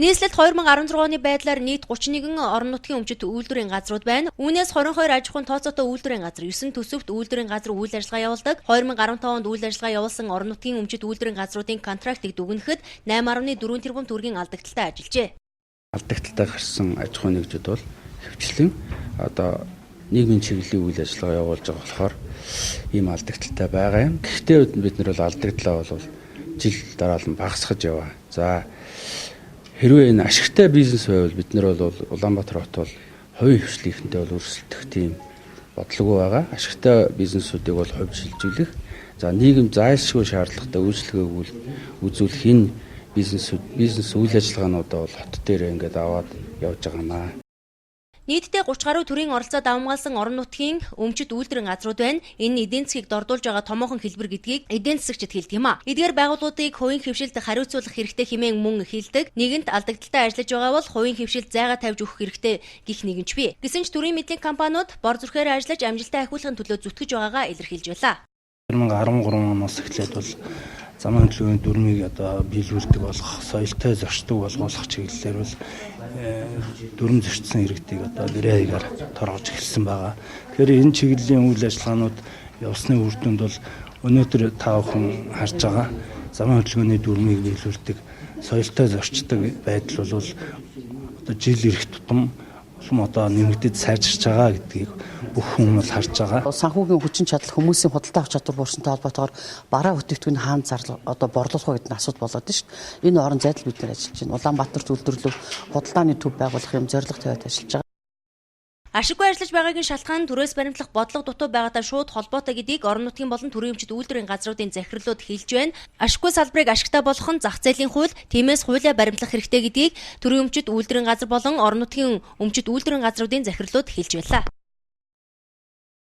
Нийслэлд 2016 оны байдлаар нийт 31 орон нутгийн өмчит үйлдвэрийн газрууд байна. Үүнээс 22 аж ахуйн тооцоотой үйлдвэрийн газар, 9 төсөвт үйлдвэрийн газар үйл ажиллагаа явуулдаг. 2015 онд үйл ажиллагаа явуулсан орон нутгийн өмчит үйлдвэрийн газруудын контрактыг дүгнэхэд 8.4 тэрбум төгрөгийн алдагталтай ажиллажээ. Алдагталтай гарсан аж ахуйн нэгжүүд бол хэвчлэн нийгмийн чиглэлийн үйл ажиллагаа явуулж байгаа болохоор ийм алдагталтай байгаа юм. Гэхдээ бид нар бол алдагдлаа бол жил дараалан багасгаж яваа. За хэрвээ энэ ашигтай бизнес байвал бид нар бол Улаанбаатар хот бол хувийн хвшлийнхэнтэй бол өрсөлдөх тийм бодлого байгаа. Ашигтай бизнесүүдийг бол хувь шилжүүлэх. За нийгэм зайлшгүй шаардлагатай үйлчлэгээг үзүүлэх энэ бизнес үйл ажиллагаануудаа бол хот дээр ингээд аваад явж байгаа маа. Нийтдээ 30 гаруй төрлийн оролцоод давмгаалсан орон нутгийн өмчит үйлдвэрийн газрууд байна. Энэ эдийн засгийг дордуулж байгаа томоохон хэлбэр гэдгийг эдийн засагчид хэлдэг юм а. Эдгээр байгууллагуудыг хувийн хвшилд хариуцуулах хэрэгтэй хэмээн мөн хэлдэг. Нэгэнт алдагталтай ажиллаж байгаа бол хувийн хвшилд зайгаа тавьж өгөх хэрэгтэй гэх нэгэнч бий. Гэсэн ч төрийн мэдлийн компаниуд бор зүрхээр ажиллаж амжилттай ахиулахын төлөө зүтгэж байгаагаа илэрхийлж байлаа. 2013 оноос эхлээд бол замын хөдөлгөөний дүрмийг биелүүлдэг болгох, соёлтой зөрчдөг болгох чиглэлээр бол дүрм зөрчсөн иргэдийг нэрээр торгож эхэлсэн байгаа. Тэгэхээр энэ чиглэлийн үйл ажиллагаанууд явсны үр дүнд бол өнөөдөр та бүхэн харж байгаа замын хөдөлгөөний дүрмийг биелүүлдэг, соёлтой зөрчдөг байдал бол жил ирэх тутам нэмэгдэж сайжирч байгаа гэдгийг бүх хүн бол харж байгаа. Санхүүгийн хүчин чадал, хүмүүсийн худалдаа авах чадвар буурсантай холбоотойгоор бараа бүтээгдэхүүн хаана борлуулах вэ гэдэг нь асуудал болоод шүү дээ. Энэ орон зайд бид нар ажиллаж байна. Улаанбаатар зөвлөрлөв худалдааны төв байгуулах юм зорилго тавиад ажиллаж байгаа. Ашиггүй ажиллаж байгаагийн шалтгаан төрөөс баримтлах бодлого дутуу байгаатай шууд холбоотой гэдгийг орон нутгийн болон төрийн өмчит үйлдвэрийн газруудын захирлууд хэлж байна. Ашиггүй салбарыг ашигтай болгох нь зах зээлийн хууль, тиймээс хуулиа баримтлах хэрэгтэй гэдгийг төрийн өмчит үйлдвэрийн газар болон орон нутгийн өмчит үйлдвэрийн газруудын захирлууд хэлж байлаа.